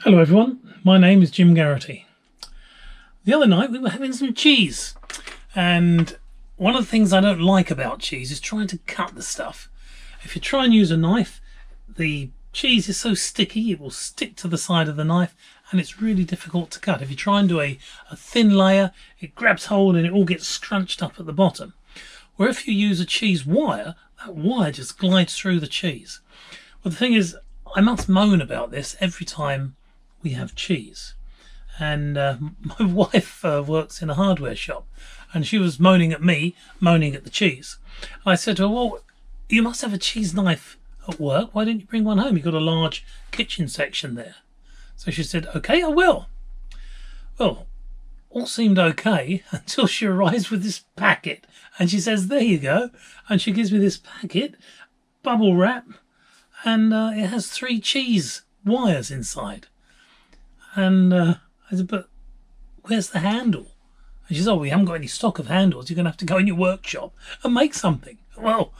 Hello everyone, my name is Jim Garrity. The other night we were having some cheese, and one of the things I don't like about cheese is trying to cut the stuff. If you try and use a knife, the cheese is so sticky it will stick to the side of the knife and it's really difficult to cut. If you try and do a thin layer, it grabs hold and it all gets scrunched up at the bottom. Where if you use a cheese wire, that wire just glides through the cheese. Well, the thing is, I must moan about this every time we have cheese. And my wife works in a hardware shop, and she was moaning at me, moaning at the cheese. And I said to her, well, you must have a cheese knife at work. Why didn't you bring one home? You've got a large kitchen section there. So she said, okay, I will. Well, all seemed okay until she arrives with this packet. And she says, there you go. And she gives me this packet, bubble wrap, and it has 3 cheese wires inside. And I said, but where's the handle? And she said, oh, we haven't got any stock of handles. You're going to have to go in your workshop and make something. Well,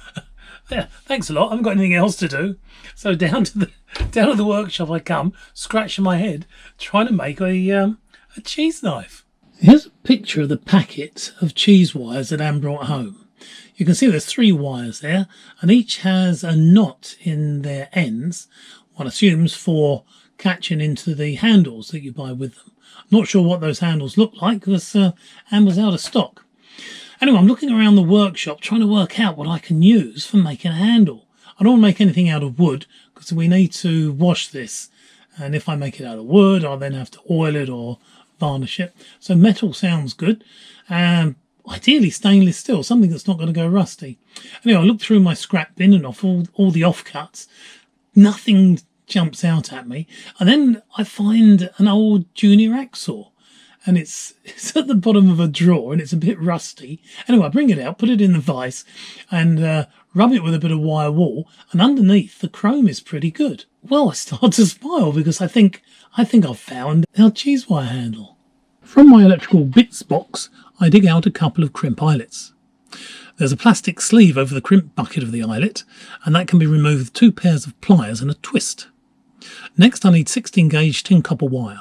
yeah, thanks a lot. I haven't got anything else to do. So down to the workshop I come, scratching my head, trying to make a cheese knife. Here's a picture of the packet of cheese wires that Anne brought home. You can see there's 3 wires there, and each has a knot in their ends, one assumes for catching into the handles that you buy with them. I'm not sure what those handles look like because Anne was out of stock. Anyway, I'm looking around the workshop trying to work out what I can use for making a handle. I don't want to make anything out of wood because we need to wash this, and if I make it out of wood I'll then have to oil it or varnish it. So metal sounds good. Ideally stainless steel, something that's not going to go rusty. Anyway, I looked through my scrap bin and off all the offcuts. Nothing jumps out at me, and then I find an old junior hacksaw, and it's at the bottom of a drawer and it's a bit rusty. Anyway, I bring it out, put it in the vise, and rub it with a bit of wire wool, and underneath the chrome is pretty good. Well, I start to smile because I think I've found our cheese wire handle. From my electrical bits box, I dig out a couple of crimp eyelets. There's a plastic sleeve over the crimp bucket of the eyelet, and that can be removed with 2 pairs of pliers and a twist. Next, I need 16 gauge tin copper wire.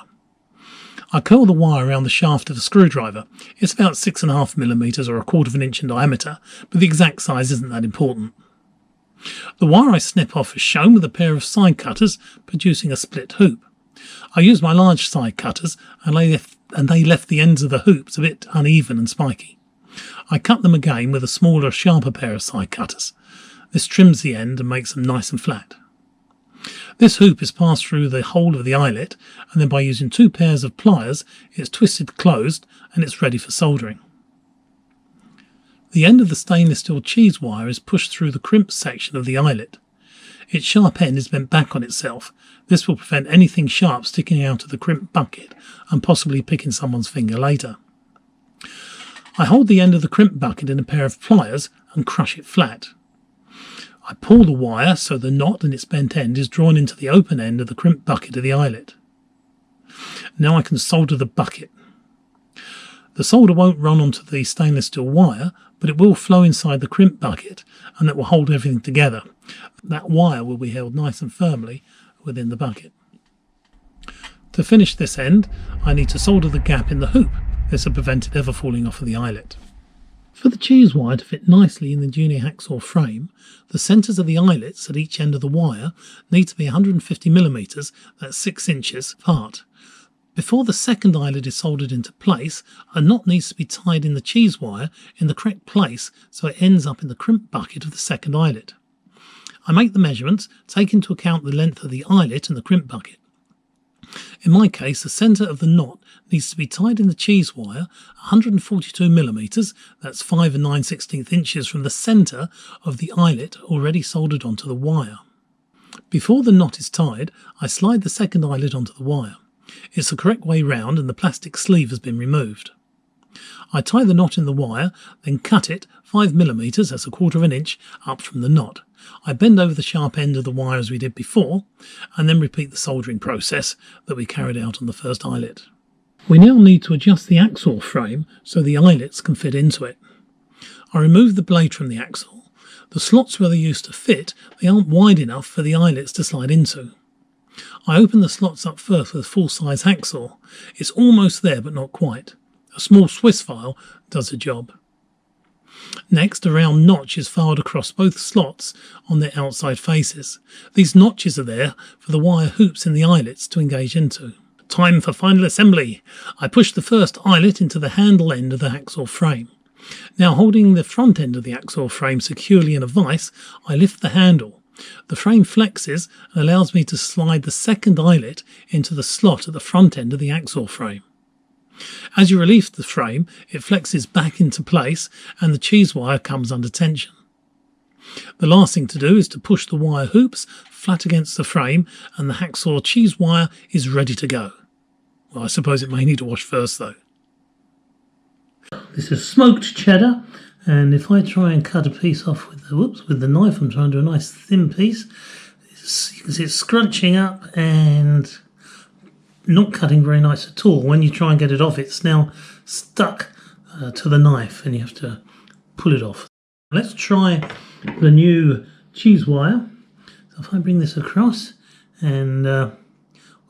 I curl the wire around the shaft of a screwdriver. It's about 6.5mm or 1/4 inch in diameter, but the exact size isn't that important. The wire I snip off is shown with a pair of side cutters, producing a split hoop. I used my large side cutters, and they left the ends of the hoops a bit uneven and spiky. I cut them again with a smaller, sharper pair of side cutters. This trims the end and makes them nice and flat. This hoop is passed through the hole of the eyelet, and then by using 2 pairs of pliers it's twisted closed and it's ready for soldering. The end of the stainless steel cheese wire is pushed through the crimp section of the eyelet. Its sharp end is bent back on itself. This will prevent anything sharp sticking out of the crimp bucket and possibly picking someone's finger later. I hold the end of the crimp bucket in a pair of pliers and crush it flat. I pull the wire so the knot and its bent end is drawn into the open end of the crimp bucket of the eyelet. Now I can solder the bucket. The solder won't run onto the stainless steel wire, but it will flow inside the crimp bucket, and that will hold everything together. That wire will be held nice and firmly within the bucket. To finish this end, I need to solder the gap in the hoop. This will prevent it ever falling off of the eyelet. For the cheese wire to fit nicely in the junior hacksaw frame, the centres of the eyelets at each end of the wire need to be 150mm, that's 6 inches, apart. Before the second eyelet is soldered into place, a knot needs to be tied in the cheese wire in the correct place so it ends up in the crimp bucket of the second eyelet. I make the measurements, take into account the length of the eyelet and the crimp bucket. In my case, the centre of the knot needs to be tied in the cheese wire 142mm, that's 5 9/16 inches from the centre of the eyelet already soldered onto the wire. Before the knot is tied, I slide the second eyelet onto the wire. It's the correct way round and the plastic sleeve has been removed. I tie the knot in the wire, then cut it 5mm, that's 1/4 inch, up from the knot. I bend over the sharp end of the wire as we did before, and then repeat the soldering process that we carried out on the first eyelet. We now need to adjust the hacksaw frame so the eyelets can fit into it. I remove the blade from the hacksaw. The slots where they used to fit, they aren't wide enough for the eyelets to slide into. I open the slots up first with a full-size hacksaw. It's almost there, but not quite. A small Swiss file does the job. Next, a round notch is filed across both slots on their outside faces. These notches are there for the wire hoops in the eyelets to engage into. Time for final assembly. I push the first eyelet into the handle end of the hacksaw frame. Now, holding the front end of the hacksaw frame securely in a vise, I lift the handle. The frame flexes and allows me to slide the second eyelet into the slot at the front end of the hacksaw frame. As you release the frame, it flexes back into place and the cheese wire comes under tension. The last thing to do is to push the wire hoops flat against the frame and the hacksaw cheese wire is ready to go. Well, I suppose it may need to wash first though. This is smoked cheddar, and if I try and cut a piece off with the knife, I'm trying to do a nice thin piece. You can see it's scrunching up and not cutting very nice at all. When you try and get it off, it's now stuck to the knife and you have to pull it off. Let's try the new cheese wire. So if I bring this across and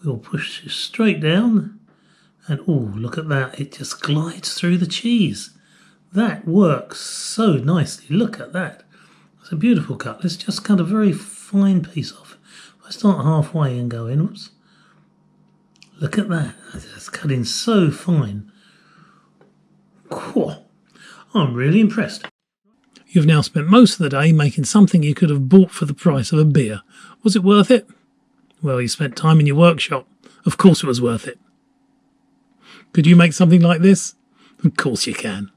we'll push it straight down, and oh, look at that, it just glides through the cheese. That works so nicely. Look at that. It's a beautiful cut. Let's just cut a very fine piece off. If I start halfway and go in, whoops. Look at that. It's cutting so fine. Cool. I'm really impressed. You've now spent most of the day making something you could have bought for the price of a beer. Was it worth it? Well, you spent time in your workshop. Of course it was worth it. Could you make something like this? Of course you can.